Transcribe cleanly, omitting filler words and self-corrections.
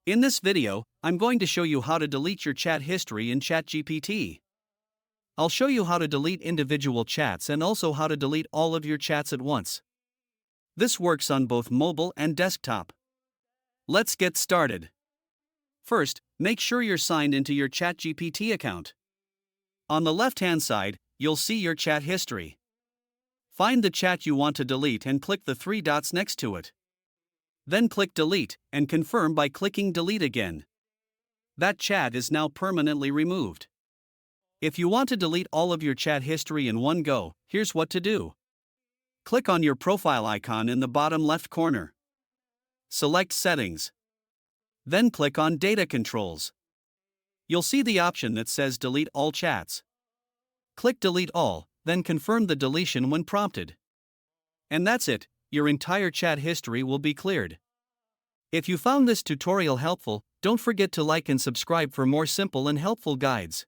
In this video, I'm going to show you how to delete your chat history in ChatGPT. I'll show you how to delete individual chats and also how to delete all of your chats at once. This works on both mobile and desktop. Let's get started. First, make sure you're signed into your ChatGPT account. On the left-hand side, you'll see your chat history. Find the chat you want to delete and click the three dots next to it. Then click Delete and confirm by clicking Delete again. That chat is now permanently removed. If you want to delete all of your chat history in one go, here's what to do. Click on your profile icon in the bottom left corner. Select Settings. Then click on Data Controls. You'll see the option that says Delete All Chats. Click Delete All, then confirm the deletion when prompted. And that's it, your entire chat history will be cleared. If you found this tutorial helpful, don't forget to like and subscribe for more simple and helpful guides.